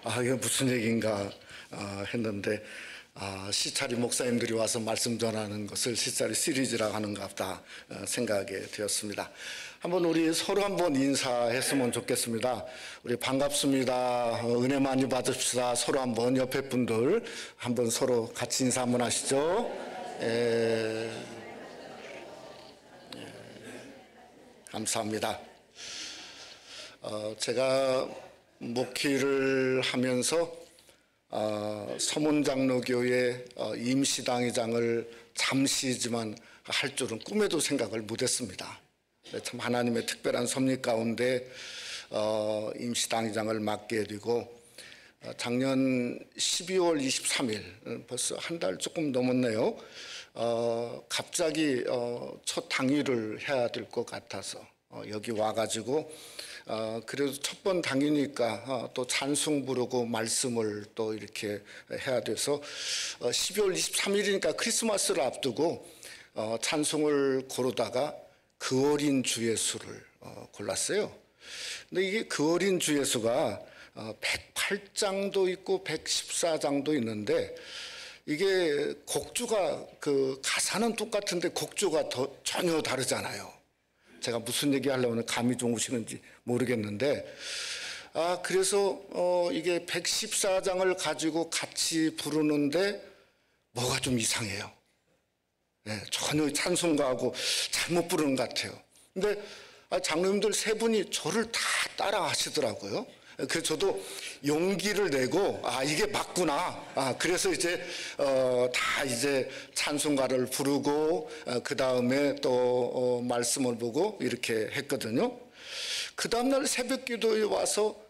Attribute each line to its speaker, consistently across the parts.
Speaker 1: 이게 무슨 얘기인가 했는데 시차리 목사님들이 와서 말씀 전하는 것을 시차리 시리즈라고 하는가 보다 생각하게 되었습니다. 한번 우리 서로 한번 인사했으면 좋겠습니다. 우리 반갑습니다. 은혜 많이 받읍시다. 서로 한번 옆에 분들 한번 서로 같이 인사 한번 하시죠. 감사합니다. 제가 목회를 하면서 서문장로교회 임시당회장을 잠시지만 할 줄은 꿈에도 생각을 못했습니다. 참 하나님의 특별한 섭리 가운데 임시당회장을 맡게 되고 작년 12월 23일 벌써 한 달 조금 넘었네요. 갑자기 첫 당일을 해야 될 것 같아서 여기 와가지고 그래도 첫 번 당이니까 또 찬송 부르고 말씀을 또 이렇게 해야 돼서 12월 23일이니까 크리스마스를 앞두고 찬송을 고르다가 그 어린 주 예수를 골랐어요. 근데 이게 그 어린 주 예수가 108장도 있고 114장도 있는데 이게 곡주가 그 가사는 똑같은데 곡주가 전혀 다르잖아요. 제가 무슨 얘기 하려면 감이 좀 오시는지 모르겠는데 그래서 이게 114장을 가지고 같이 부르는데 뭐가 좀 이상해요. 네, 전혀 찬송가하고 잘못 부르는 것 같아요. 근데 장로님들 세 분이 저를 다 따라 하시더라고요. 그래서 저도 용기를 내고 이게 맞구나. 그래서 이제 다 이제 찬송가를 부르고 그 다음에 또 말씀을 보고 이렇게 했거든요. 그 다음날 새벽기도에 와서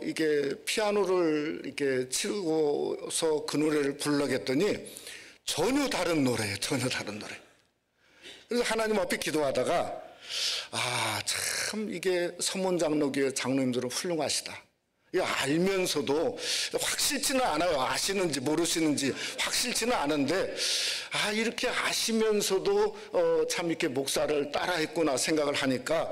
Speaker 1: 이게 피아노를 이렇게 치고서 그 노래를 부르겠더니 전혀 다른 노래예요. 전혀 다른 노래. 그래서 하나님 앞에 기도하다가 참 이게 서문장로교회 장로님들은 훌륭하시다. 알면서도 확실치는 않아요. 아시는지 모르시는지 확실치는 않은데 이렇게 아시면서도 참 이렇게 목사를 따라했구나 생각을 하니까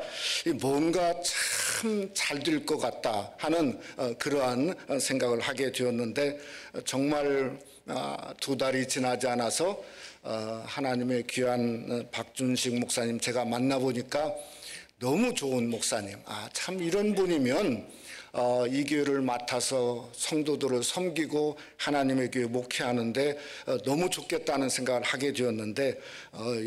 Speaker 1: 뭔가 참 잘 될 것 같다 하는 그러한 생각을 하게 되었는데 정말 2달이 지나지 않아서 하나님의 귀한 박준식 목사님 제가 만나보니까 너무 좋은 목사님. 참 이런 분이면 이 교회를 맡아서 성도들을 섬기고 하나님의 교회 목회하는데 너무 좋겠다는 생각을 하게 되었는데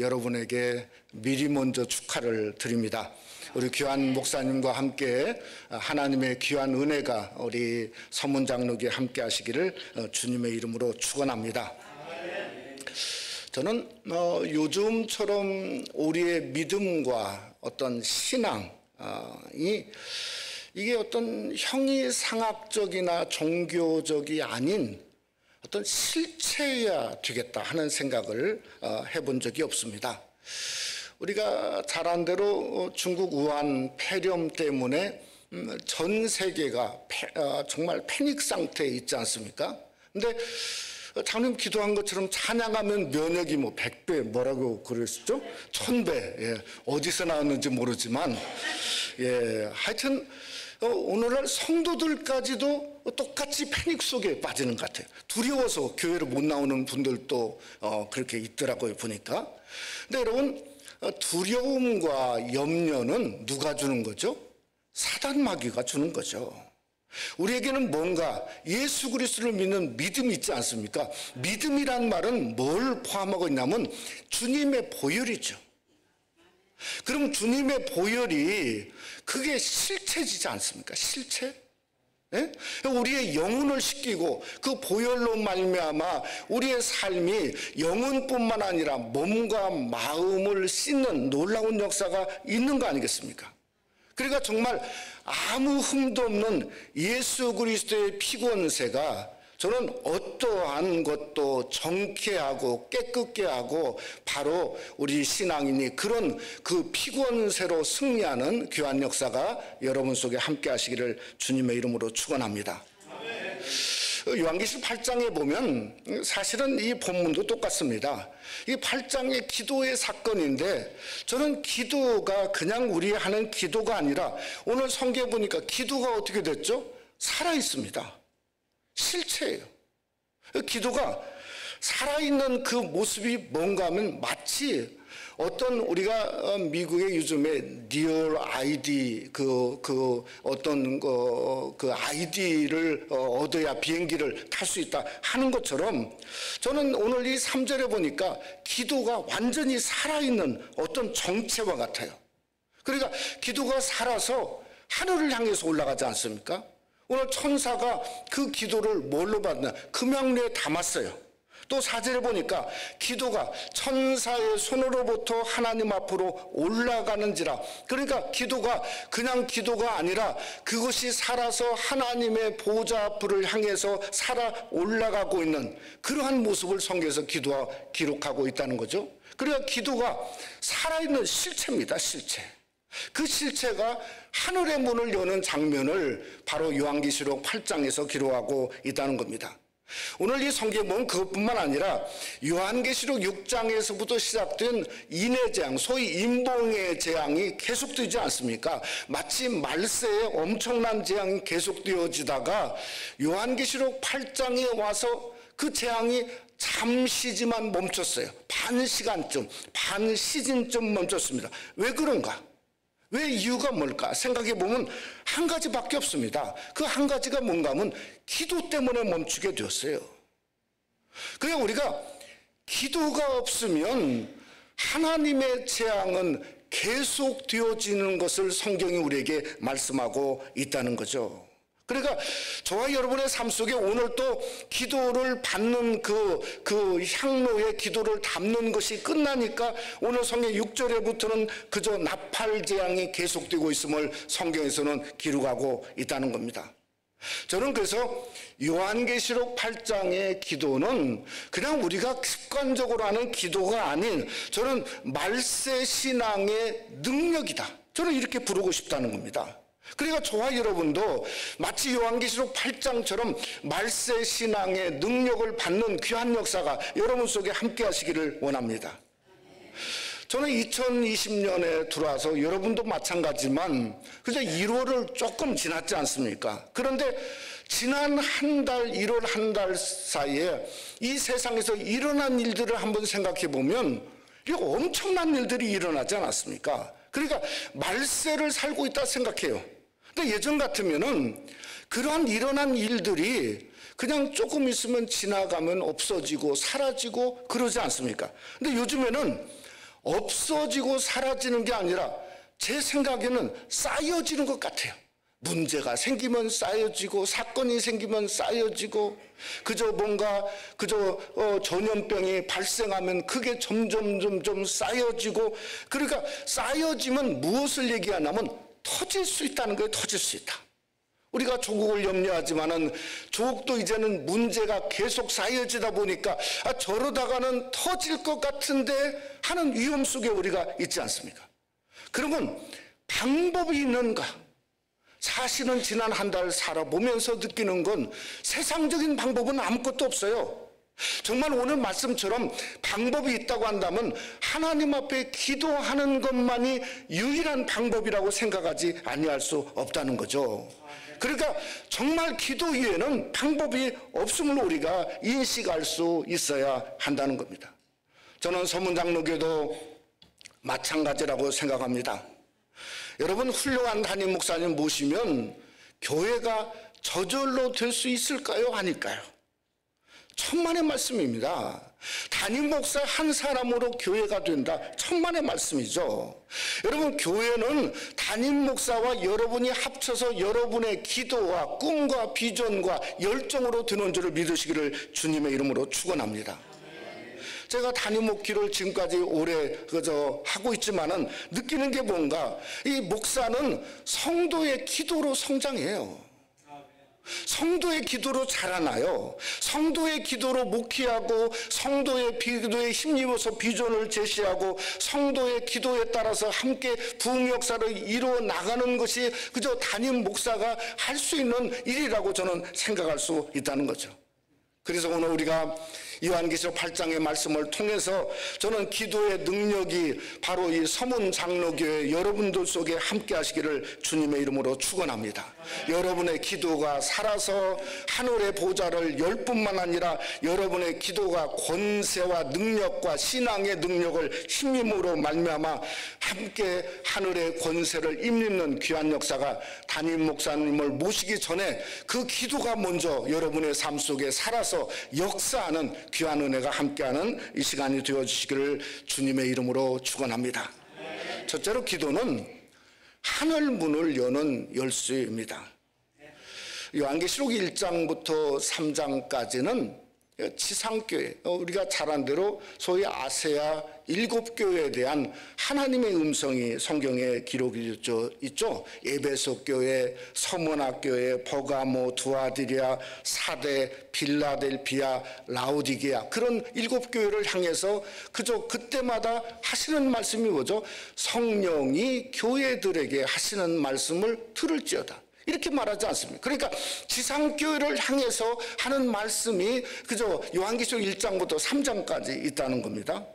Speaker 1: 여러분에게 미리 먼저 축하를 드립니다. 우리 귀한 목사님과 함께 하나님의 귀한 은혜가 우리 서문장로교에 함께 하시기를 주님의 이름으로 축원합니다. 저는 요즘처럼 우리의 믿음과 어떤 신앙이 이게 어떤 형이상학적이나 종교적이 아닌 어떤 실체여야 되겠다 하는 생각을 해본 적이 없습니다. 우리가 잘 안 대로 중국 우한 폐렴 때문에 전 세계가 정말 패닉 상태에 있지 않습니까? 근데 장로님 기도한 것처럼 찬양하면 면역이 100배 뭐라고 그랬었죠? 1000배. 어디서 나왔는지 모르지만 하여튼 오늘날 성도들까지도 똑같이 패닉 속에 빠지는 것 같아요. 두려워서 교회를 못 나오는 분들도 그렇게 있더라고요 보니까. 근데 여러분 두려움과 염려는 누가 주는 거죠? 사단 마귀가 주는 거죠. 우리에게는 뭔가 예수 그리스도를 믿는 믿음이 있지 않습니까? 믿음이란 말은 뭘 포함하고 있냐면 주님의 보혈이죠. 그럼 주님의 보혈이 그게 실체지지 않습니까? 실체? 우리의 영혼을 씻기고 그 보혈로 말미암아 우리의 삶이 영혼뿐만 아니라 몸과 마음을 씻는 놀라운 역사가 있는 거 아니겠습니까? 그러니까 정말 아무 흠도 없는 예수 그리스도의 피권세가 저는 어떠한 것도 정케하고 깨끗게 하고 바로 우리 신앙인이 그런 그 피권세로 승리하는 귀한 역사가 여러분 속에 함께 하시기를 주님의 이름으로 축원합니다. 요한계시록 8장에 보면 사실은 이 본문도 똑같습니다. 이 8장의 기도의 사건인데 저는 기도가 그냥 우리 하는 기도가 아니라 오늘 성경에 보니까 기도가 어떻게 됐죠? 살아있습니다. 실체예요. 기도가 살아있는 그 모습이 뭔가 하면 마치 어떤 우리가 미국의 요즘에 리얼 아이디 어떤 그 아이디를 얻어야 비행기를 탈 수 있다 하는 것처럼 저는 오늘 이 3절에 보니까 기도가 완전히 살아있는 어떤 정체와 같아요. 그러니까 기도가 살아서 하늘을 향해서 올라가지 않습니까? 오늘 천사가 그 기도를 뭘로 받나? 금양류에 담았어요. 또 4절에 보니까 기도가 천사의 손으로부터 하나님 앞으로 올라가는지라. 그러니까 기도가 그냥 기도가 아니라 그것이 살아서 하나님의 보좌 앞을 향해서 살아 올라가고 있는 그러한 모습을 성경에서 기록하고 있다는 거죠. 그러니까 기도가 살아있는 실체입니다. 실체. 그 실체가 하늘의 문을 여는 장면을 바로 요한계시록 8장에서 기록하고 있다는 겁니다. 오늘 이 성경에 보면 그것뿐만 아니라 요한계시록 6장에서부터 시작된 인해재앙, 소위 임봉의 재앙이 계속되지 않습니까? 마치 말세에 엄청난 재앙이 계속되어지다가 요한계시록 8장에 와서 그 재앙이 잠시지만 멈췄어요. 반 시즌쯤 멈췄습니다. 왜 그런가? 왜 이유가 뭘까? 생각해 보면 한 가지밖에 없습니다. 그 한 가지가 뭔가 하면 기도 때문에 멈추게 되었어요. 그냥 우리가 기도가 없으면 하나님의 재앙은 계속 되어지는 것을 성경이 우리에게 말씀하고 있다는 거죠. 그러니까 저와 여러분의 삶 속에 오늘 또 기도를 받는 그 향로에 기도를 담는 것이 끝나니까 오늘 성경 6절에부터는 그저 나팔 재앙이 계속되고 있음을 성경에서는 기록하고 있다는 겁니다. 저는 그래서 요한계시록 8장의 기도는 그냥 우리가 습관적으로 하는 기도가 아닌 저는 말세 신앙의 능력이다. 저는 이렇게 부르고 싶다는 겁니다. 그러니까 저와 여러분도 마치 요한계시록 8장처럼 말세 신앙의 능력을 받는 귀한 역사가 여러분 속에 함께 하시기를 원합니다. 저는 2020년에 들어와서 여러분도 마찬가지지만 그저 1월을 조금 지났지 않습니까? 그런데 지난 한 달, 1월 한 달 사이에 이 세상에서 일어난 일들을 한번 생각해 보면 엄청난 일들이 일어나지 않았습니까? 그러니까 말세를 살고 있다 생각해요. 근데 예전 같으면은 그러한 일어난 일들이 그냥 조금 있으면 지나가면 없어지고 사라지고 그러지 않습니까? 근데 요즘에는 없어지고 사라지는 게 아니라 제 생각에는 쌓여지는 것 같아요. 문제가 생기면 쌓여지고 사건이 생기면 쌓여지고 그저 전염병이 발생하면 그게 점점 쌓여지고 그러니까 쌓여지면 무엇을 얘기하냐면 터질 수 있다는 거예요. 터질 수 있다. 우리가 조국을 염려하지만은 조국도 이제는 문제가 계속 쌓여지다 보니까 저러다가는 터질 것 같은데 하는 위험 속에 우리가 있지 않습니까? 그러면 방법이 있는가? 사실은 지난 한 달 살아보면서 느끼는 건 세상적인 방법은 아무것도 없어요. 정말 오늘 말씀처럼 방법이 있다고 한다면 하나님 앞에 기도하는 것만이 유일한 방법이라고 생각하지 아니할 수 없다는 거죠. 그러니까 정말 기도 위에는 방법이 없음을 우리가 인식할 수 있어야 한다는 겁니다. 저는 서문장로교도 마찬가지라고 생각합니다. 여러분 훌륭한 담임 목사님 모시면 교회가 저절로 될 수 있을까요? 아닐까요? 천만의 말씀입니다. 담임 목사 한 사람으로 교회가 된다. 천만의 말씀이죠. 여러분 교회는 담임 목사와 여러분이 합쳐서 여러분의 기도와 꿈과 비전과 열정으로 드는 줄을 믿으시기를 주님의 이름으로 축원합니다. 제가 담임 목기를 지금까지 오래 하고 있지만은 느끼는 게 뭔가 이 목사는 성도의 기도로 성장해요. 성도의 기도로 자라나요. 성도의 기도로 목회하고 성도의 기도에 힘입어서 비전을 제시하고 성도의 기도에 따라서 함께 부흥 역사를 이루어 나가는 것이 그저 담임 목사가 할 수 있는 일이라고 저는 생각할 수 있다는 거죠. 그래서 오늘 우리가 요한계시록 8장의 말씀을 통해서 저는 기도의 능력이 바로 이 서문 장로교회 여러분들 속에 함께 하시기를 주님의 이름으로 축원합니다. 여러분의 기도가 살아서 하늘의 보좌를 열 뿐만 아니라 여러분의 기도가 권세와 능력과 신앙의 능력을 힘임으로 말미암아 함께 하늘의 권세를 입는 귀한 역사가 담임 목사님을 모시기 전에 그 기도가 먼저 여러분의 삶 속에 살아서 역사하는 귀한 은혜가 함께하는 이 시간이 되어주시기를 주님의 이름으로 축원합니다. 첫째로 기도는 하늘 문을 여는 열쇠입니다. 요한계시록 1장부터 3장까지는 지상교회, 우리가 잘 아는 대로 소위 아세아 7교회에 대한 하나님의 음성이 성경에 기록이 있죠. 에베소 교회, 서문학 교회, 버가모, 두아디리아, 사대, 빌라델피아, 라오디게아, 그런 7교회를 향해서 그저 그때마다 하시는 말씀이 뭐죠? 성령이 교회들에게 하시는 말씀을 들을지어다, 이렇게 말하지 않습니까? 그러니까 지상교회를 향해서 하는 말씀이 그저 요한계시록 1장부터 3장까지 있다는 겁니다.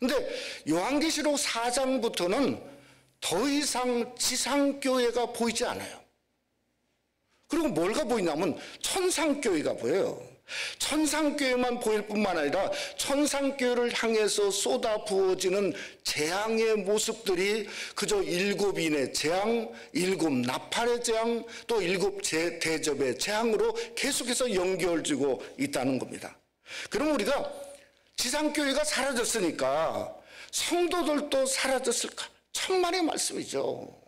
Speaker 1: 근데 요한계시록 4장부터는 더 이상 지상교회가 보이지 않아요. 그리고 뭐가 보이냐면 천상교회가 보여요. 천상교회만 보일 뿐만 아니라 천상교회를 향해서 쏟아 부어지는 재앙의 모습들이 그저 7인의 재앙, 7 나팔의 재앙, 또 7 대접의 재앙으로 계속해서 연결지고 있다는 겁니다. 그럼 우리가 지상교회가 사라졌으니까 성도들도 사라졌을까? 천만의 말씀이죠.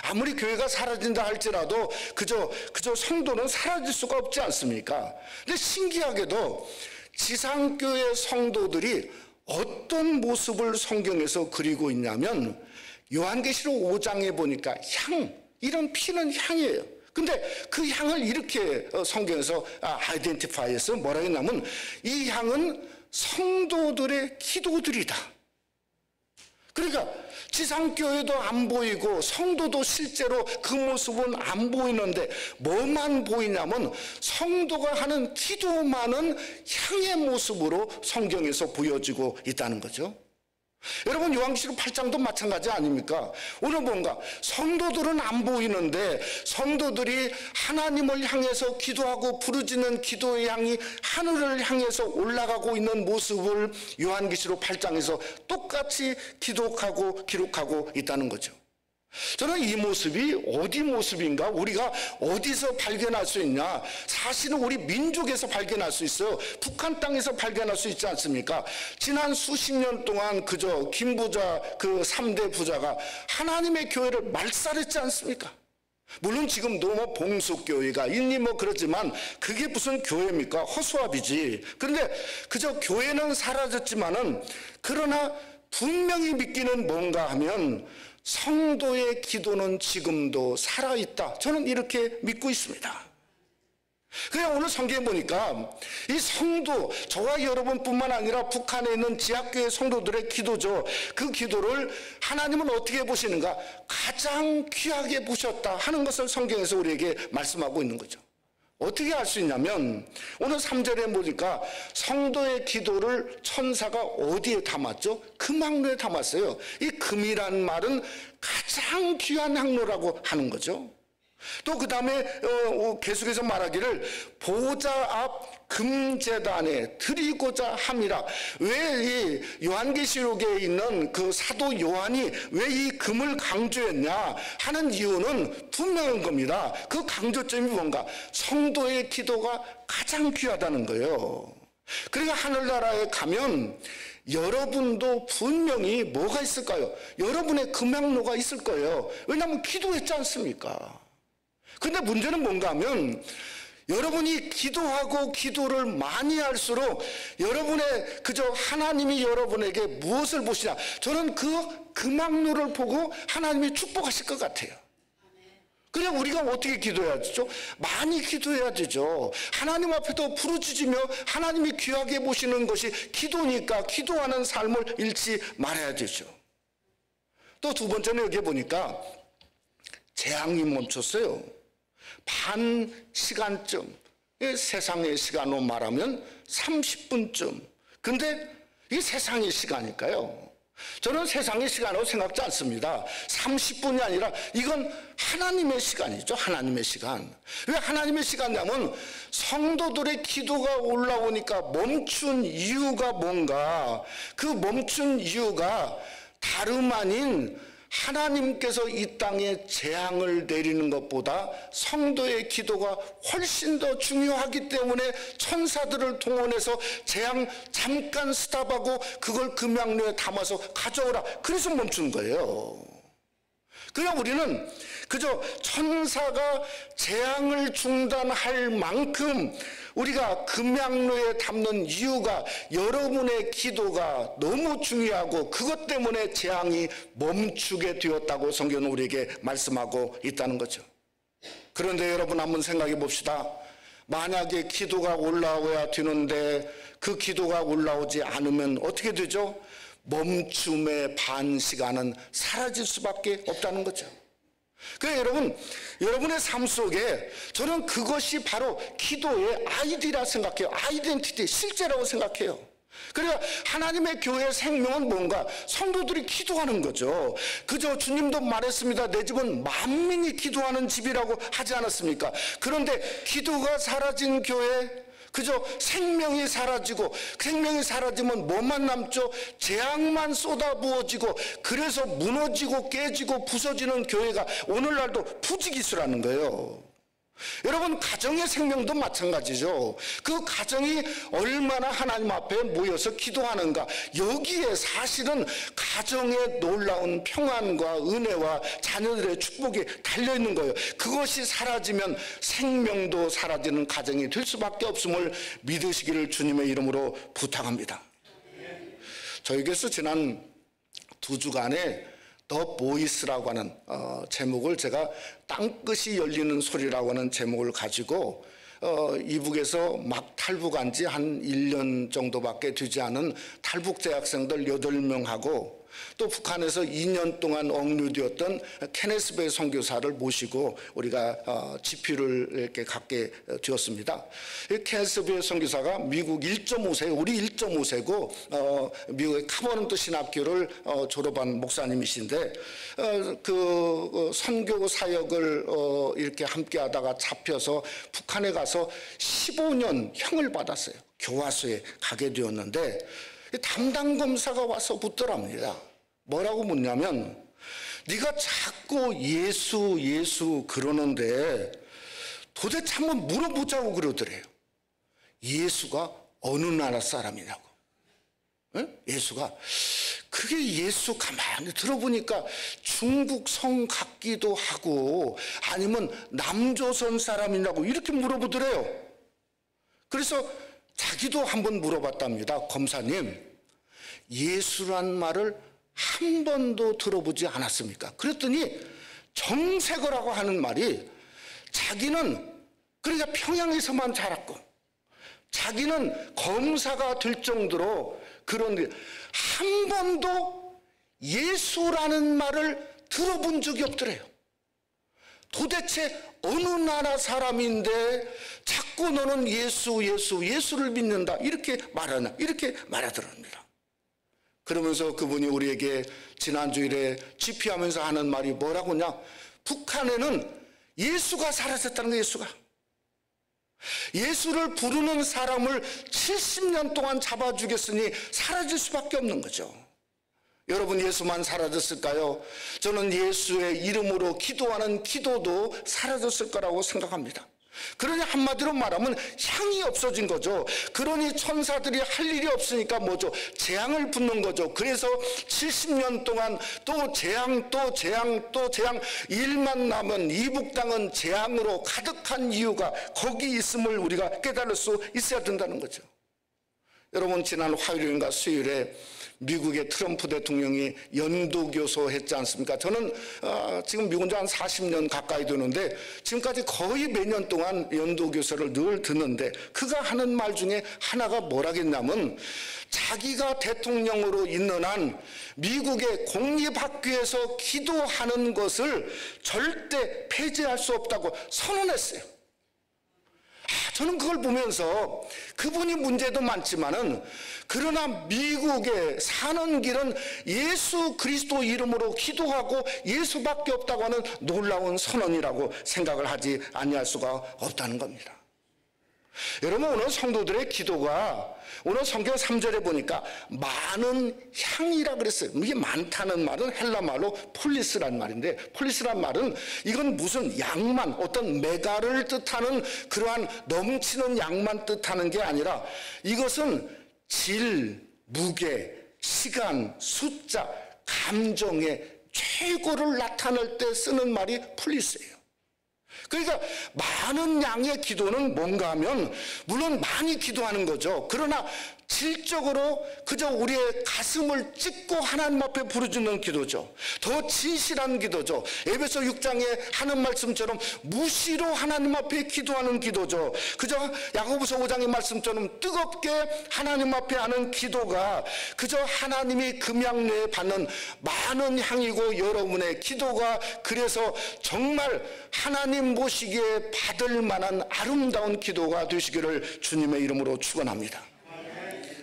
Speaker 1: 아무리 교회가 사라진다 할지라도 그저 성도는 사라질 수가 없지 않습니까? 근데 신기하게도 지상교회 성도들이 어떤 모습을 성경에서 그리고 있냐면 요한계시록 5장에 보니까 향, 이런 피는 향이에요. 근데 그 향을 이렇게 성경에서 아이덴티파이해서 뭐라 했냐면 이 향은 성도들의 기도들이다. 그러니까 지상교회도 안 보이고 성도도 실제로 그 모습은 안 보이는데 뭐만 보이냐면 성도가 하는 기도만은 향의 모습으로 성경에서 보여지고 있다는 거죠. 여러분 요한계시록 8장도 마찬가지 아닙니까? 오늘 뭔가 성도들은 안 보이는데 성도들이 하나님을 향해서 기도하고 부르짖는 기도의 향이 하늘을 향해서 올라가고 있는 모습을 요한계시록 8장에서 똑같이 기록하고 있다는 거죠. 저는 이 모습이 어디 모습인가, 우리가 어디서 발견할 수 있냐? 사실은 우리 민족에서 발견할 수 있어요. 북한 땅에서 발견할 수 있지 않습니까? 지난 수십 년 동안 그저 김부자 그 3대 부자가 하나님의 교회를 말살했지 않습니까? 물론 지금도 뭐 봉숙교회가 있니 뭐 그러지만 그게 무슨 교회입니까? 허수아비지. 그런데 그저 교회는 사라졌지만은 그러나 분명히 믿기는 뭔가 하면 성도의 기도는 지금도 살아있다. 저는 이렇게 믿고 있습니다. 그냥 오늘 성경에 보니까 이 성도, 저와 여러분뿐만 아니라 북한에 있는 지하교회 성도들의 기도죠. 그 기도를 하나님은 어떻게 보시는가? 가장 귀하게 보셨다 하는 것을 성경에서 우리에게 말씀하고 있는 거죠. 어떻게 알 수 있냐면 오늘 3절에 보니까 성도의 기도를 천사가 어디에 담았죠? 금항로에 담았어요. 이 금이란 말은 가장 귀한 항로라고 하는 거죠. 또 그 다음에 계속해서 말하기를 보좌 앞 금제단에 드리고자 함이라. 왜 이 요한계시록에 있는 그 사도 요한이 왜 이 금을 강조했냐 하는 이유는 분명한 겁니다. 그 강조점이 뭔가? 성도의 기도가 가장 귀하다는 거예요. 그러니까 하늘나라에 가면 여러분도 분명히 뭐가 있을까요? 여러분의 금양로가 있을 거예요. 왜냐하면 기도했지 않습니까? 근데 문제는 뭔가 하면 여러분이 기도하고 기도를 많이 할수록 여러분의 그저 하나님이 여러분에게 무엇을 보시냐, 저는 그 금학로를 보고 하나님이 축복하실 것 같아요. 그냥 우리가 어떻게 기도해야 되죠? 많이 기도해야 되죠. 하나님 앞에도 부르짖으며 하나님이 귀하게 보시는 것이 기도니까 기도하는 삶을 잃지 말아야 되죠. 또 두 번째는 여기 보니까 재앙이 멈췄어요. 반 시간쯤 세상의 시간으로 말하면 30분쯤. 근데 이게 세상의 시간일까요? 저는 세상의 시간으로 생각지 않습니다. 30분이 아니라 이건 하나님의 시간이죠. 하나님의 시간. 왜 하나님의 시간이냐면 성도들의 기도가 올라오니까 멈춘 이유가 뭔가, 그 멈춘 이유가 다름 아닌 하나님께서 이 땅에 재앙을 내리는 것보다 성도의 기도가 훨씬 더 중요하기 때문에 천사들을 동원해서 재앙 잠깐 스탑하고 그걸 금양로에 담아서 가져오라. 그래서 멈춘 거예요. 그냥 우리는 그저 천사가 재앙을 중단할 만큼 우리가 금양로에 담는 이유가 여러분의 기도가 너무 중요하고 그것 때문에 재앙이 멈추게 되었다고 성경은 우리에게 말씀하고 있다는 거죠. 그런데 여러분 한번 생각해 봅시다. 만약에 기도가 올라와야 되는데 그 기도가 올라오지 않으면 어떻게 되죠? 멈춤의 반 시간은 사라질 수밖에 없다는 거죠. 그래서 여러분의 삶 속에 저는 그것이 바로 기도의 아이디라 생각해요. 아이덴티티, 실제라고 생각해요. 그러니까 하나님의 교회의 생명은 뭔가? 성도들이 기도하는 거죠. 그저 주님도 말했습니다. 내 집은 만민이 기도하는 집이라고 하지 않았습니까? 그런데 기도가 사라진 교회, 그저 생명이 사라지고, 생명이 사라지면 뭐만 남죠? 재앙만 쏟아부어지고, 그래서 무너지고 깨지고 부서지는 교회가 오늘날도 부지기수라는 거예요. 여러분, 가정의 생명도 마찬가지죠. 그 가정이 얼마나 하나님 앞에 모여서 기도하는가, 여기에 사실은 가정의 놀라운 평안과 은혜와 자녀들의 축복이 달려있는 거예요. 그것이 사라지면 생명도 사라지는 가정이 될 수밖에 없음을 믿으시기를 주님의 이름으로 부탁합니다. 저에게서 지난 2주간에 더 보이스라고 하는 제목을 제가 땅끝이 열리는 소리라고 하는 제목을 가지고 이북에서 막 탈북한 지 한 1년 정도밖에 되지 않은 탈북 재학생들 8명하고 또 북한에서 2년 동안 억류되었던 케네스 베이 선교사를 모시고 우리가 집회를 이렇게 갖게 되었습니다. 케네스 베이 선교사가 미국 1.5세, 우리 1.5세고 미국의 카버넌트 신학교를 졸업한 목사님이신데 그 선교 사역을 이렇게 함께하다가 잡혀서 북한에 가서 15년 형을 받았어요. 교화소에 가게 되었는데 담당 검사가 와서 묻더랍니다. 뭐라고 묻냐면, 네가 자꾸 예수 그러는데 도대체 한번 물어보자고 그러더래요. 예수가 어느 나라 사람이냐고. 에? 예수가 그게 예수 가만히 들어보니까 중국 성 같기도 하고 아니면 남조선 사람이냐고 이렇게 물어보더래요. 그래서 자기도 한번 물어봤답니다. 검사님, 예수란 말을 한 번도 들어보지 않았습니까? 그랬더니 정세거라고 하는 말이 자기는 그러니까 평양에서만 자랐고 자기는 검사가 될 정도로 그런데 한 번도 예수라는 말을 들어본 적이 없더래요. 도대체 어느 나라 사람인데 자꾸 너는 예수를 믿는다 이렇게 말하냐, 이렇게 말하더랍니다. 그러면서 그분이 우리에게 지난 주일에 집회하면서 하는 말이 뭐라고냐? 북한에는 예수가 사라졌다는 거예요. 예수를 부르는 사람을 70년 동안 잡아주겠으니 사라질 수밖에 없는 거죠. 여러분, 예수만 사라졌을까요? 저는 예수의 이름으로 기도하는 기도도 사라졌을 거라고 생각합니다. 그러니 한마디로 말하면 향이 없어진 거죠. 그러니 천사들이 할 일이 없으니까 뭐죠? 재앙을 붓는 거죠. 그래서 70년 동안 또 재앙, 일만 남은 이북 땅은 재앙으로 가득한 이유가 거기 있음을 우리가 깨달을 수 있어야 된다는 거죠. 여러분, 지난 화요일인가 수요일에 미국의 트럼프 대통령이 연도교소 했지 않습니까? 저는 지금 미국 온 지 한 40년 가까이 되는데 지금까지 거의 매년 동안 연도교소를 늘 듣는데 그가 하는 말 중에 하나가 뭐라겠냐면 자기가 대통령으로 있는 한 미국의 공립학교에서 기도하는 것을 절대 폐지할 수 없다고 선언했어요. 저는 그걸 보면서 그분이 문제도 많지만은 그러나 미국에 사는 길은 예수 그리스도 이름으로 기도하고 예수밖에 없다고 하는 놀라운 선언이라고 생각을 하지 아니할 수가 없다는 겁니다. 여러분, 오늘 성도들의 기도가 오늘 성경 3절에 보니까 많은 향이라 그랬어요. 이게 많다는 말은 헬라 말로 폴리스란 말인데, 폴리스란 말은 이건 무슨 양만, 어떤 메가를 뜻하는 그러한 넘치는 양만 뜻하는 게 아니라 이것은 질, 무게, 시간, 숫자, 감정의 최고를 나타낼 때 쓰는 말이 폴리스예요. 그러니까 많은 양의 기도는 뭔가 하면 물론 많이 기도하는 거죠. 그러나 질적으로 그저 우리의 가슴을 찢고 하나님 앞에 부르짖는 기도죠. 더 진실한 기도죠. 에베소 6장에 하는 말씀처럼 무시로 하나님 앞에 기도하는 기도죠. 그저 야고보서 5장의 말씀처럼 뜨겁게 하나님 앞에 하는 기도가 그저 하나님이 금양로에 받는 많은 향이고, 여러분의 기도가 그래서 정말 하나님 보시기에 받을 만한 아름다운 기도가 되시기를 주님의 이름으로 축원합니다.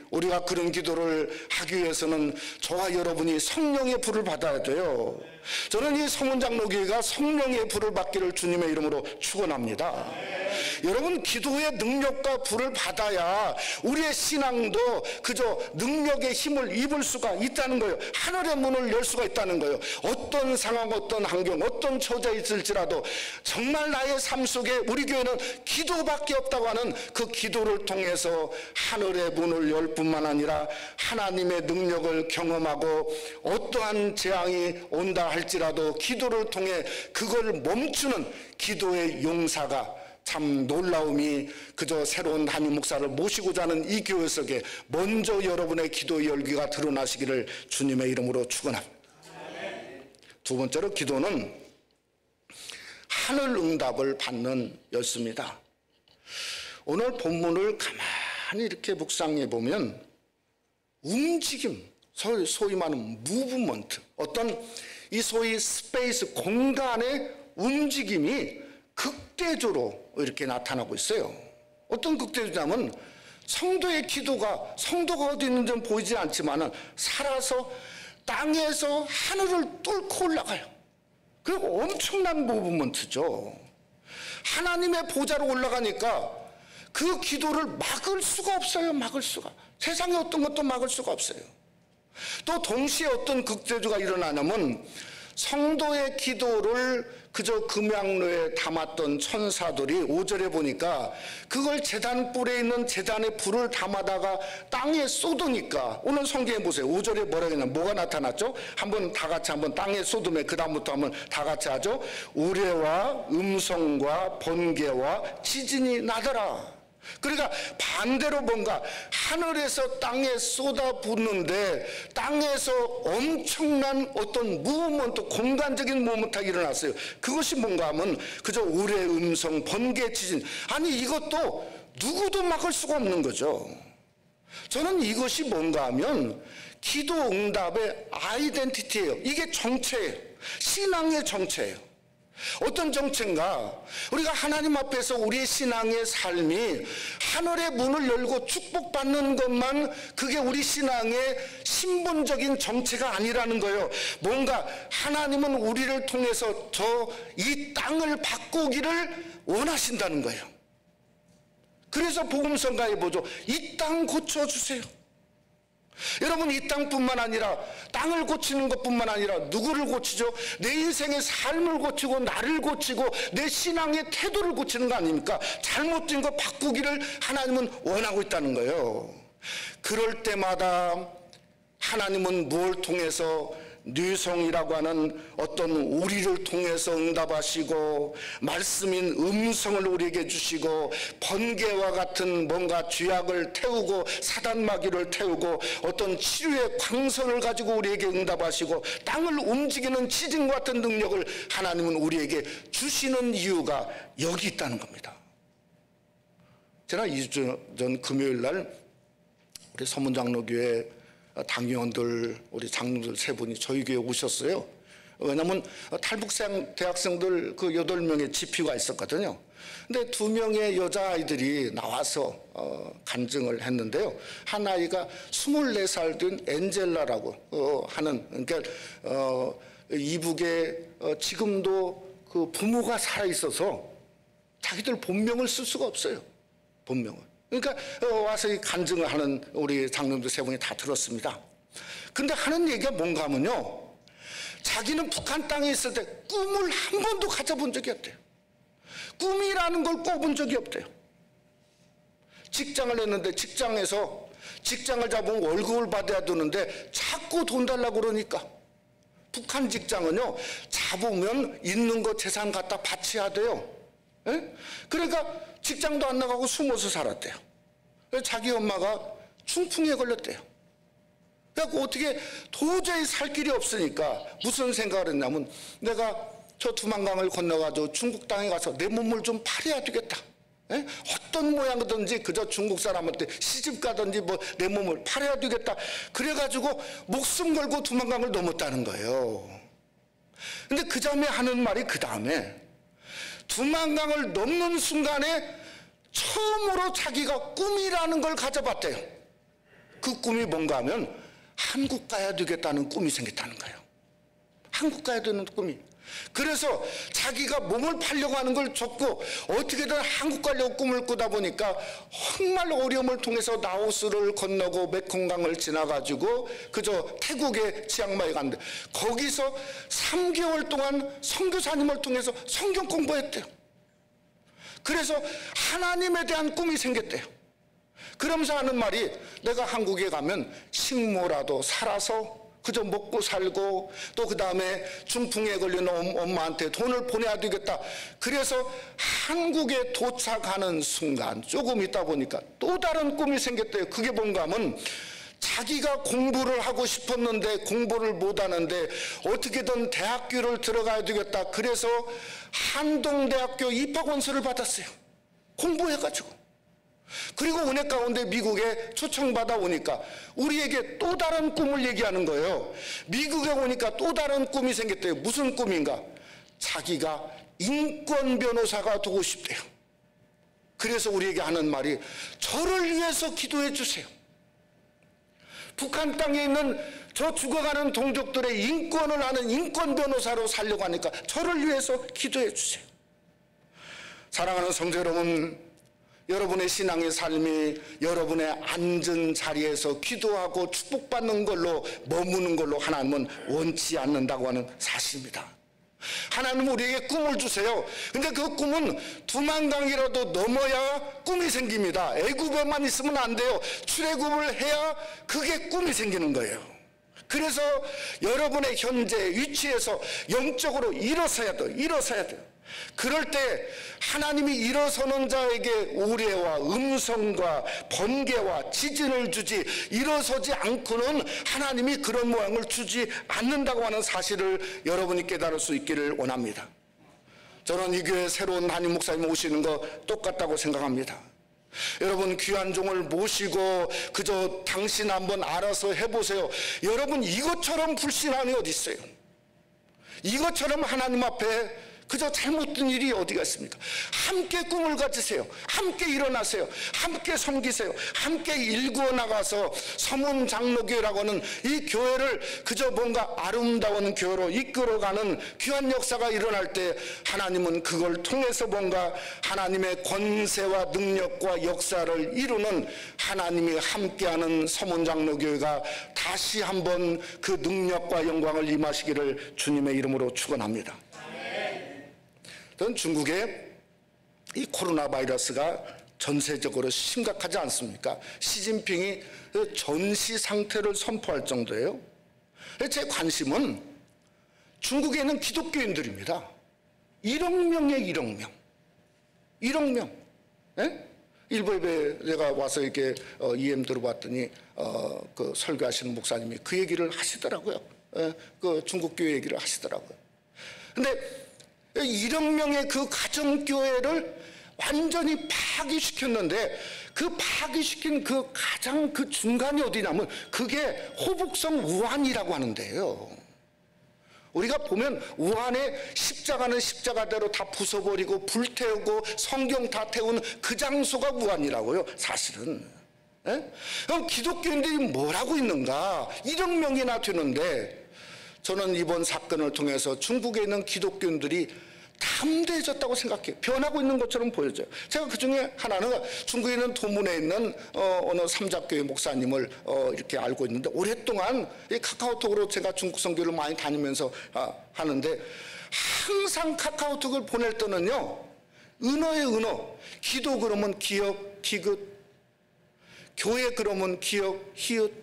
Speaker 1: 우리가 그런 기도를 하기 위해서는 저와 여러분이 성령의 불을 받아야 돼요. 저는 이 서문장로교회가 성령의 불을 받기를 주님의 이름으로 축원합니다. 여러분, 기도의 능력과 불을 받아야 우리의 신앙도 그저 능력의 힘을 입을 수가 있다는 거예요. 하늘의 문을 열 수가 있다는 거예요. 어떤 상황, 어떤 환경, 어떤 처지에 있을지라도 정말 나의 삶 속에 우리 교회는 기도밖에 없다고 하는 그 기도를 통해서 하늘의 문을 열 뿐만 아니라 하나님의 능력을 경험하고 어떠한 재앙이 온다 할지라도 기도를 통해 그걸 멈추는 기도의 용사가 참 놀라움이 그저 새로운 담임 목사를 모시고자 하는 이 교회 속에 먼저 여러분의 기도의 열기가 드러나시기를 주님의 이름으로 축원합니다. 두 번째로 기도는 하늘 응답을 받는 열쇠입니다. 오늘 본문을 가만히 이렇게 묵상해 보면 움직임, 소위 말하는 무브먼트, 어떤 이 소위 스페이스, 공간의 움직임이 극대적으로 이렇게 나타나고 있어요. 어떤 극대적이냐면 성도의 기도가, 성도가 어디 있는지는 보이지 않지만 살아서 땅에서 하늘을 뚫고 올라가요. 그리고 엄청난 무브먼트죠. 하나님의 보좌로 올라가니까 그 기도를 막을 수가 없어요. 막을 수가. 세상에 어떤 것도 막을 수가 없어요. 또 동시에 어떤 극대주가 일어나냐면 성도의 기도를 그저 금양로에 담았던 천사들이 5절에 보니까 그걸 제단 뿔에 있는 제단에 불을 담아다가 땅에 쏟으니까, 오늘 성경에 보세요. 5절에 뭐라고 했냐, 뭐가 나타났죠? 한번 다 같이 한번 땅에 쏟으면 그 다음부터 한번 다 같이 하죠. 우레와 음성과 번개와 지진이 나더라. 그러니까 반대로 뭔가 하늘에서 땅에 쏟아붓는데 땅에서 엄청난 어떤 무브먼트, 공간적인 무브먼트가 일어났어요. 그것이 뭔가 하면 그저 우레, 음성, 번개, 지진, 아니 이것도 누구도 막을 수가 없는 거죠. 저는 이것이 뭔가 하면 기도 응답의 아이덴티티예요. 이게 정체예요. 신앙의 정체예요. 어떤 정체인가? 우리가 하나님 앞에서 우리의 신앙의 삶이 하늘의 문을 열고 축복받는 것만 그게 우리 신앙의 신분적인 정체가 아니라는 거예요. 뭔가 하나님은 우리를 통해서 이 땅을 바꾸기를 원하신다는 거예요. 그래서 복음성가에 보죠. 이 땅 고쳐주세요. 여러분, 이 땅뿐만 아니라 땅을 고치는 것뿐만 아니라 누구를 고치죠? 내 인생의 삶을 고치고 나를 고치고 내 신앙의 태도를 고치는 거 아닙니까? 잘못된 거 바꾸기를 하나님은 원하고 있다는 거예요. 그럴 때마다 하나님은 무엇을 통해서 뉘성이라고 하는 어떤 우리를 통해서 응답하시고 말씀인 음성을 우리에게 주시고 번개와 같은 뭔가 죄악을 태우고 사단마귀를 태우고 어떤 치유의 광선을 가지고 우리에게 응답하시고 땅을 움직이는 지진 같은 능력을 하나님은 우리에게 주시는 이유가 여기 있다는 겁니다. 지난 2주 전 금요일 날 우리 서문장로교회 당회원들, 우리 장로들 세 분이 저희 교회에 오셨어요. 왜냐하면 탈북생 대학생들 그 8명의 지피가 있었거든요. 근데 2명의 여자아이들이 나와서 간증을 했는데요. 한 아이가 24살 된 엔젤라라고 하는, 그러니까 이북에 지금도 그 부모가 살아있어서 자기들 본명을 쓸 수가 없어요. 본명을. 그러니까 와서 이 간증을 하는 우리 장로님들 3분이 다 들었습니다. 근데 하는 얘기가 뭔가 하면요, 자기는 북한 땅에 있을 때 꿈을 한 번도 가져본 적이 없대요. 꿈이라는 걸 꿔본 적이 없대요. 직장을 했는데 직장에서 직장을 잡으면 월급을 받아야 되는데 자꾸 돈 달라고 그러니까, 북한 직장은요, 잡으면 있는 거 재산 갖다 바쳐야 돼요. 예? 그러니까 직장도 안 나가고 숨어서 살았대요. 자기 엄마가 중풍에 걸렸대요. 그래서 어떻게 도저히 살 길이 없으니까 무슨 생각을 했냐면, 내가 저 두만강을 건너가지고 중국 땅에 가서 내 몸을 좀 팔아야 되겠다. 에? 어떤 모양이든지 그저 중국 사람한테 시집 가든지 뭐 내 몸을 팔아야 되겠다. 그래가지고 목숨 걸고 두만강을 넘었다는 거예요. 근데 그 다음에 하는 말이, 그 다음에 두만강을 넘는 순간에 처음으로 자기가 꿈이라는 걸 가져봤대요. 그 꿈이 뭔가 하면 한국 가야 되겠다는 꿈이 생겼다는 거예요. 한국 가야 되는 꿈이. 그래서 자기가 몸을 팔려고 하는 걸 접고 어떻게든 한국 가려고 꿈을 꾸다 보니까 정말 어려움을 통해서 라오스를 건너고 메콩강을 지나가지고 그저 태국의 치앙마이에 갔는데, 거기서 3개월 동안 선교사님을 통해서 성경 공부했대요. 그래서 하나님에 대한 꿈이 생겼대요. 그러면서 하는 말이, 내가 한국에 가면 식모라도 살아서 그저 먹고 살고, 또 그 다음에 중풍에 걸린 엄마한테 돈을 보내야 되겠다. 그래서 한국에 도착하는 순간 조금 있다 보니까 또 다른 꿈이 생겼대요. 그게 뭔가 하면, 자기가 공부를 하고 싶었는데 공부를 못하는데 어떻게든 대학교를 들어가야 되겠다. 그래서 한동대학교 입학원서를 받았어요. 공부해가지고. 그리고 은혜 가운데 미국에 초청받아 오니까 우리에게 또 다른 꿈을 얘기하는 거예요. 미국에 오니까 또 다른 꿈이 생겼대요. 무슨 꿈인가? 자기가 인권 변호사가 되고 싶대요. 그래서 우리에게 하는 말이, 저를 위해서 기도해 주세요. 북한 땅에 있는 저 죽어가는 동족들의 인권을 아는 인권 변호사로 살려고 하니까 저를 위해서 기도해 주세요. 사랑하는 성도 여러분, 여러분의 신앙의 삶이 여러분의 앉은 자리에서 기도하고 축복받는 걸로 머무는 걸로 하나님은 원치 않는다고 하는 사실입니다. 하나님은 우리에게 꿈을 주세요. 근데 그 꿈은 두만강이라도 넘어야 꿈이 생깁니다. 애굽에만 있으면 안 돼요. 출애굽을 해야 그게 꿈이 생기는 거예요. 그래서 여러분의 현재 위치에서 영적으로 일어서야 돼요. 그럴 때 하나님이 일어서는 자에게 우레와 음성과 번개와 지진을 주지, 일어서지 않고는 하나님이 그런 모양을 주지 않는다고 하는 사실을 여러분이 깨달을 수 있기를 원합니다. 저는 이 교회 새로운 담임 목사님 오시는 거 똑같다고 생각합니다. 여러분, 귀한 종을 모시고 그저 당신 한번 알아서 해보세요. 여러분, 이것처럼 불신함이 어디 있어요? 이것처럼 하나님 앞에 그저 잘못된 일이 어디가 있습니까? 함께 꿈을 가지세요. 함께 일어나세요. 함께 섬기세요. 함께 일구어 나가서 서문장로교회라고 하는 이 교회를 그저 뭔가 아름다운 교회로 이끌어가는 귀한 역사가 일어날 때 하나님은 그걸 통해서 뭔가 하나님의 권세와 능력과 역사를 이루는, 하나님이 함께하는 서문장로교회가 다시 한번 그 능력과 영광을 임하시기를 주님의 이름으로 축원합니다. 중국의 이 코로나 바이러스가 전세적으로 심각하지 않습니까? 시진핑이 전시 상태를 선포할 정도예요. 제 관심은 중국에 있는 기독교인들입니다. 1억 명의 1억 명. 1억 명. 예? 일부에 내가 와서 이렇게 EM 들어봤더니 그 설교하시는 목사님이 그 얘기를 하시더라고요. 예? 그 중국 교회 얘기를 하시더라고요. 근데 1억 명의 그 가정교회를 완전히 파기시켰는데, 그 파기시킨 그 가장 그 중간이 어디냐면 그게 호북성 우한이라고 하는데요. 우리가 보면 우한에 십자가는 십자가대로 다 부숴버리고 불태우고 성경 다 태운 그 장소가 우한이라고요, 사실은. 예? 그럼 기독교인들이 뭘 하고 있는가? 1억 명이나 되는데, 저는 이번 사건을 통해서 중국에 있는 기독교인들이 담대해졌다고 생각해요. 변하고 있는 것처럼 보여져요. 제가 그 중에 하나는 중국에 있는 도문에 있는 어느 삼자교회 목사님을 이렇게 알고 있는데, 오랫동안 이 카카오톡으로 제가 중국 선교를 많이 다니면서 하는데, 항상 카카오톡을 보낼 때는요, 은어의 은어, 기도 그러면 기역, 디귿, 교회 그러면 기역, 히읗,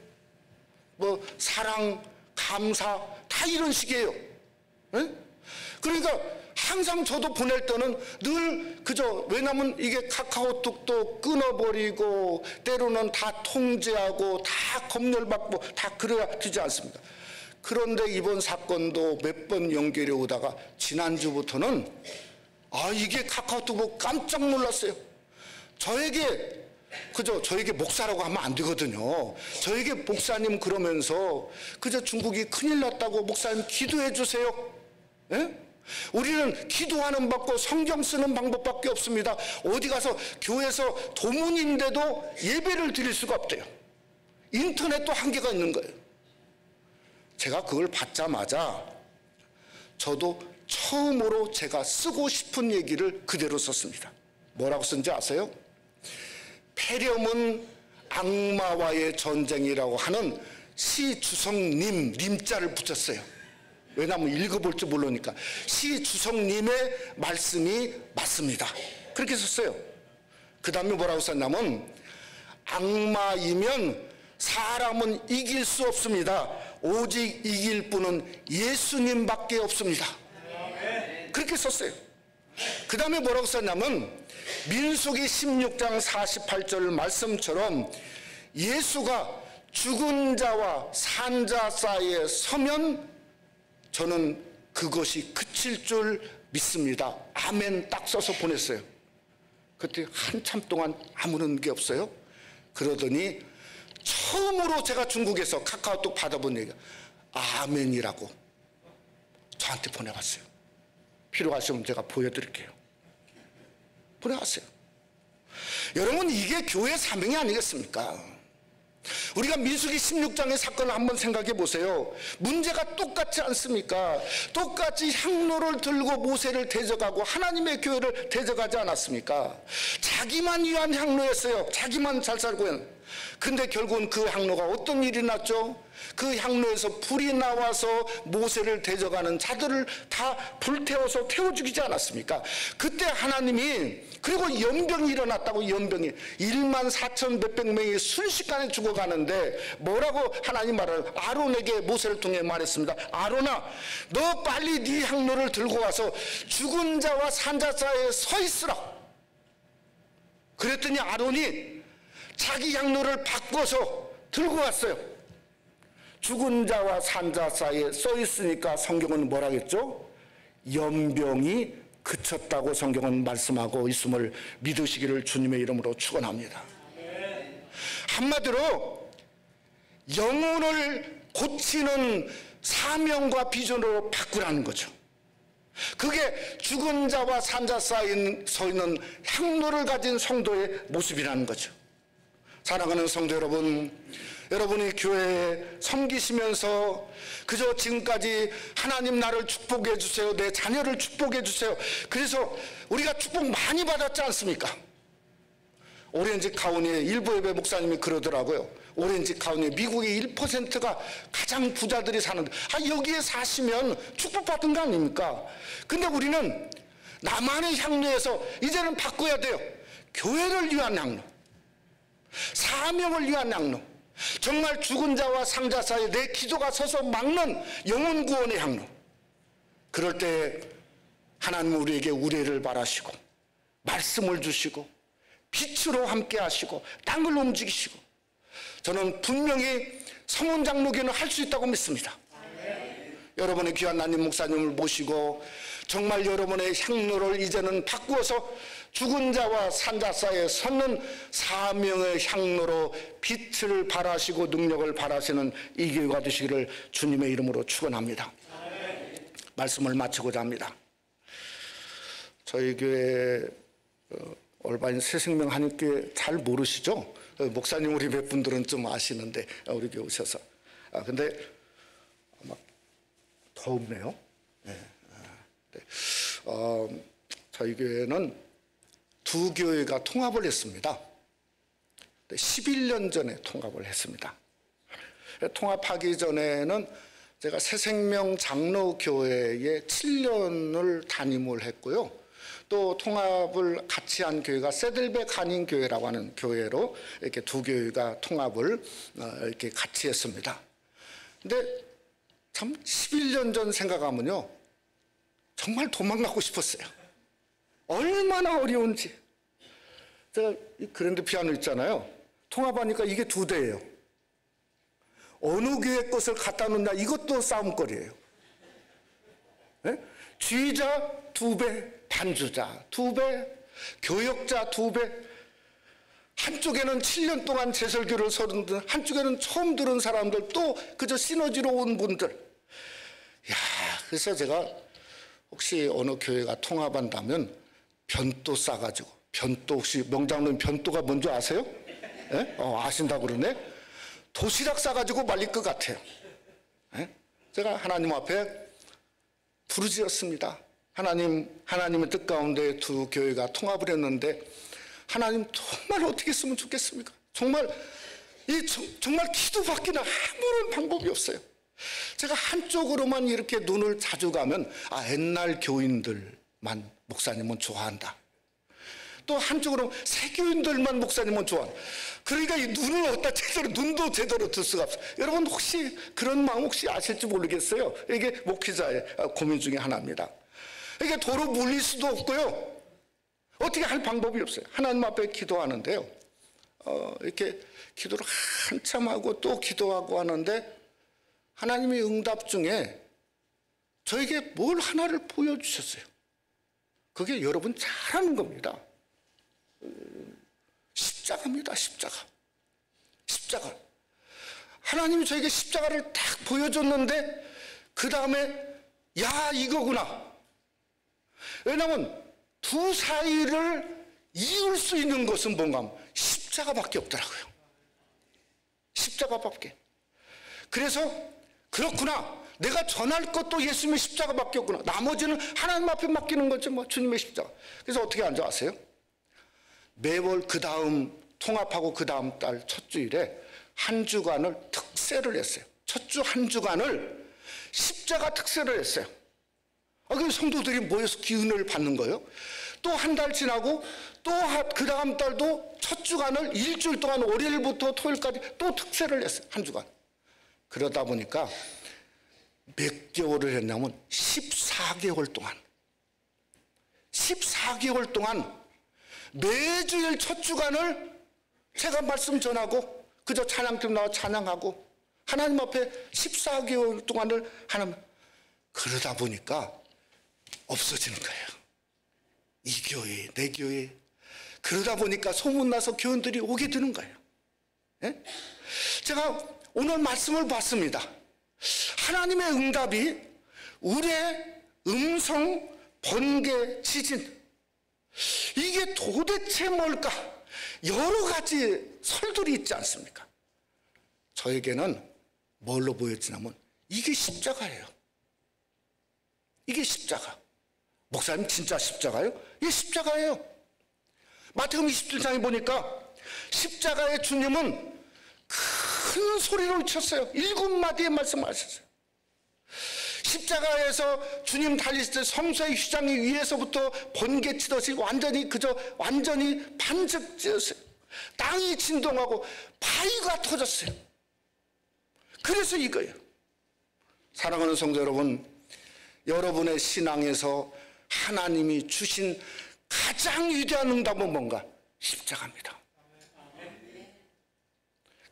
Speaker 1: 뭐 사랑, 감사, 다 이런 식이에요. 네? 그러니까 항상 저도 보낼 때는 늘 그저, 왜냐면 이게 카카오톡도 끊어버리고 때로는 다 통제하고 다 검열받고 다 그래야 되지 않습니까? 그런데 이번 사건도 몇 번 연결이 오다가 지난주부터는 이게 카카오톡 보고 깜짝 놀랐어요. 저에게 목사라고 하면 안 되거든요. 저에게 목사님 그러면서 그저 중국이 큰일 났다고 목사님 기도해 주세요. 예? 우리는 기도하는 법과 성경 쓰는 방법밖에 없습니다. 어디 가서 교회에서 도문인데도 예배를 드릴 수가 없대요. 인터넷도 한계가 있는 거예요. 제가 그걸 받자마자 저도 처음으로 제가 쓰고 싶은 얘기를 그대로 썼습니다. 뭐라고 쓴지 아세요? 폐렴은 악마와의 전쟁이라고 하는 시주성님, 님자를 붙였어요. 왜냐하면 읽어볼 줄 모르니까. 시주성님의 말씀이 맞습니다. 그렇게 썼어요. 그 다음에 뭐라고 썼냐면, 악마이면 사람은 이길 수 없습니다. 오직 이길 분은 예수님밖에 없습니다. 그렇게 썼어요. 그 다음에 뭐라고 썼냐면, 민수기 16장 48절 말씀처럼 예수가 죽은 자와 산 자 사이에 서면 저는 그것이 그칠 줄 믿습니다. 아멘 딱 써서 보냈어요. 그때 한참 동안 아무런 게 없어요. 그러더니 처음으로 제가 중국에서 카카오톡 받아본 얘기가 아멘이라고 저한테 보내왔어요. 필요하시면 제가 보여드릴게요. 보내왔어요. 여러분, 이게 교회 사명이 아니겠습니까? 우리가 민수기 16장의 사건을 한번 생각해 보세요. 문제가 똑같지 않습니까? 똑같이 향로를 들고 모세를 대적하고 하나님의 교회를 대적하지 않았습니까? 자기만 위한 향로였어요. 자기만 잘 살고. 근데 결국은 그 향로가 어떤 일이 났죠? 그 향로에서 불이 나와서 모세를 대적하는 자들을 다 불태워서 태워 죽이지 않았습니까? 그때 하나님이, 그리고 연병이 일어났다고. 연병이 14,000 몇백 명이 순식간에 죽어가는데 뭐라고 하나님 말을 아론에게 모세를 통해 말했습니다. 아론아, 너 빨리 네 향로를 들고 와서 죽은 자와 산 자 사이에 서 있으라. 그랬더니 아론이 자기 향로를 바꿔서 들고 왔어요. 죽은 자와 산 자 사이에 써 있으니까 성경은 뭐라 했죠? 연병이 그쳤다고 성경은 말씀하고 있음을 믿으시기를 주님의 이름으로 축원합니다. 한마디로 영혼을 고치는 사명과 비전으로 바꾸라는 거죠. 그게 죽은 자와 산 자 사이에 서 있는 향로를 가진 성도의 모습이라는 거죠. 사랑하는 성도 여러분, 여러분이 교회에 섬기시면서 그저 지금까지 하나님 나를 축복해 주세요, 내 자녀를 축복해 주세요, 그래서 우리가 축복 많이 받았지 않습니까? 오렌지 카운티의 일부 예배 목사님이 그러더라고요. 오렌지 카운티 미국의 1%가 가장 부자들이 사는데 여기에 사시면 축복받은 거 아닙니까? 근데 우리는 나만의 향로에서 이제는 바꿔야 돼요. 교회를 위한 향로, 사명을 위한 향로, 정말 죽은 자와 상자 사이에 내 기도가 서서 막는 영혼 구원의 향로. 그럴 때 하나님은 우리에게 우레를 바라시고 말씀을 주시고 빛으로 함께 하시고 땅을 움직이시고, 저는 분명히 성원 장로교는 할 수 있다고 믿습니다. 여러분의 귀한 남님 목사님을 모시고 정말 여러분의 향로를 이제는 바꾸어서 죽은 자와 산 자 사이에 섰는 사명의 향로로 빛을 발하시고 능력을 발하시는 이 교회가 되시기를 주님의 이름으로 축원합니다. 말씀을 마치고자 합니다. 저희 교회 올바인 새생명 한인교회 잘 모르시죠? 목사님 우리 몇 분들은 좀 아시는데 우리 교회 오셔서 근데 아마 더웁네요. 네. 저희 교회는 두 교회가 통합을 했습니다. 11년 전에 통합을 했습니다. 통합하기 전에는 제가 새생명 장로교회에 7년을 담임을 했고요. 또 통합을 같이 한 교회가 세들백 한인교회라고 하는 교회로 이렇게 두 교회가 통합을 이렇게 같이 했습니다. 근데 참 11년 전 생각하면요. 정말 도망가고 싶었어요. 얼마나 어려운지. 제가 이 그랜드 피아노 있잖아요. 통합하니까 이게 2대예요. 어느 교회 것을 갖다 놓냐 이것도 싸움거리예요. 네? 지휘자 2배, 반주자 2배, 교역자 2배. 한쪽에는 7년 동안 제설교를 서른 분, 한쪽에는 처음 들은 사람들, 또 그저 시너지로 온 분들. 야, 그래서 제가 혹시 어느 교회가 통합한다면 변도 싸가지고, 변도 혹시 명장로님 변도가 뭔지 아세요? 네? 아신다고 그러네. 도시락 싸가지고 말릴 것 같아요. 네? 제가 하나님 앞에 부르짖었습니다. 하나님의 뜻 가운데 두 교회가 통합을 했는데 하나님 정말 어떻게 했으면 좋겠습니까? 정말 기도밖에는 아무런 방법이 없어요. 제가 한쪽으로만 이렇게 눈을 자주 가면 옛날 교인들만 목사님은 좋아한다. 또 한쪽으로 새 교인들만 목사님은 좋아한다. 그러니까 이 눈을 어디다 눈도 제대로 들 수가 없어요. 여러분 혹시 그런 마음 혹시 아실지 모르겠어요. 이게 목회자의 고민 중에 하나입니다. 이게 도로 물릴 수도 없고요. 어떻게 할 방법이 없어요. 하나님 앞에 기도하는데요. 이렇게 기도를 한참 하고 또 기도하고 하는데 하나님의 응답 중에 저에게 뭘 하나를 보여주셨어요. 그게 여러분 잘 아는 겁니다. 십자가입니다. 십자가. 하나님이 저에게 십자가를 딱 보여줬는데 그 다음에 야 이거구나. 왜냐하면 두 사이를 이을 수 있는 것은 뭔가 하면 십자가밖에 없더라고요. 십자가밖에. 그래서 그렇구나. 내가 전할 것도 예수님의 십자가밖에 없구나. 나머지는 하나님 앞에 맡기는 거죠. 뭐 주님의 십자가. 그래서 어떻게 한 줄 아세요? 매월 그 다음 통합하고 그 다음 달 첫 주일에 한 주간을 특세를 했어요. 첫 주 한 주간을 십자가 특세를 했어요. 그 성도들이 모여서 기운을 받는 거예요. 또 한 달 지나고 또 그 다음 달도 첫 주간을 일주일 동안 월요일부터 토요일까지 또 특세를 했어요. 한 주간. 그러다 보니까 몇 개월을 했냐면 14개월 동안 매주일 첫 주간을 제가 말씀 전하고 그저 찬양팀 나와 찬양하고 하나님 앞에 14개월 동안을 하나님 그러다 보니까 없어지는 거예요. 이 교회, 내 교회. 그러다 보니까 소문나서 교인들이 오게 되는 거예요. 예? 제가 오늘 말씀을 봤습니다. 하나님의 응답이 우리의 음성, 번개, 지진. 이게 도대체 뭘까? 여러 가지 설들이 있지 않습니까? 저에게는 뭘로 보여지냐면 이게 십자가예요. 이게 십자가. 목사님 진짜 십자가예요? 이게 십자가예요. 마태복음 27장에 보니까 십자가의 주님은 큰 소리로 외쳤어요. 7마디의 말씀을 하셨어요. 십자가에서 주님 달리실 때 성소의 휘장이 위에서부터 번개 치듯이 완전히 반짝 찢었어요. 땅이 진동하고 바위가 터졌어요. 그래서 이거예요. 사랑하는 성도 여러분, 여러분의 신앙에서 하나님이 주신 가장 위대한 응답은 뭔가? 십자가입니다.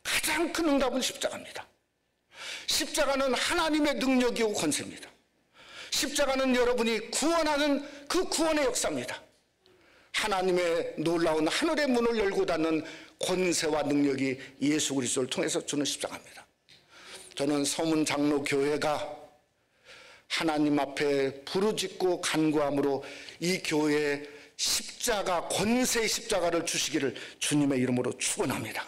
Speaker 1: 가장 큰 응답은 십자가입니다. 십자가는 하나님의 능력이고 권세입니다. 십자가는 여러분이 구원하는 그 구원의 역사입니다. 하나님의 놀라운 하늘의 문을 열고 닫는 권세와 능력이 예수 그리스도를 통해서 주는 십자가입니다. 저는 서문 장로 교회가 하나님 앞에 부르짖고 간구함으로 이 교회에 십자가, 권세의 십자가를 주시기를 주님의 이름으로 축원합니다.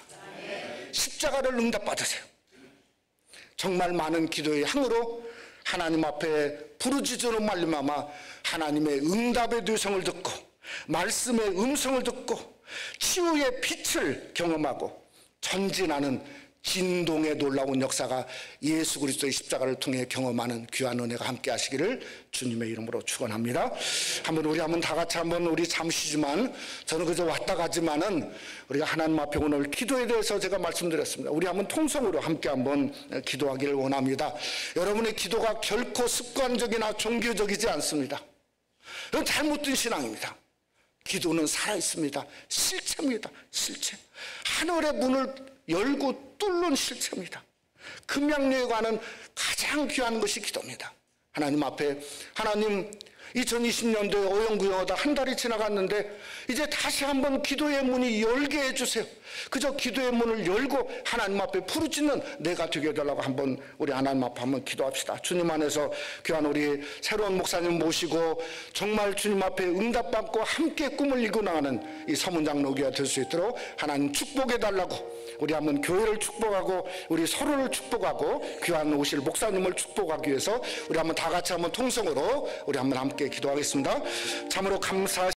Speaker 1: 십자가를 응답받으세요. 정말 많은 기도의 향으로 하나님 앞에 부르짖으로 말미암아 하나님의 응답의 뇌성을 듣고 말씀의 음성을 듣고 치유의 빛을 경험하고 전진하는 진동의 놀라운 역사가 예수 그리스도의 십자가를 통해 경험하는 귀한 은혜가 함께 하시기를 주님의 이름으로 축원합니다. 우리 다 같이 우리 잠시지만 저는 그저 왔다 가지만은 우리가 하나님 앞에 오늘 기도에 대해서 제가 말씀드렸습니다. 우리 통성으로 함께 기도하기를 원합니다. 여러분의 기도가 결코 습관적이나 종교적이지 않습니다. 이건 잘못된 신앙입니다. 기도는 살아있습니다. 실체입니다. 실체. 하늘의 문을 열고 뚫는 실체입니다. 금양로에 가는 가장 귀한 것이 기도입니다. 하나님 앞에, 하나님 2020년도에 오영구영하다 한 달이 지나갔는데 이제 다시 한번 기도의 문이 열게 해주세요. 그저 기도의 문을 열고 하나님 앞에 부르짖는 내가 되게 해달라고 우리 하나님 앞에 기도합시다. 주님 안에서 귀한 우리 새로운 목사님 모시고 정말 주님 앞에 응답받고 함께 꿈을 이루고 나가는 이 서문장로교가 될 수 있도록 하나님 축복해달라고 우리 교회를 축복하고 우리 서로를 축복하고 귀한 오실 목사님을 축복하기 위해서 우리 다 같이 통성으로 우리 함께 기도하겠습니다. 참으로 감사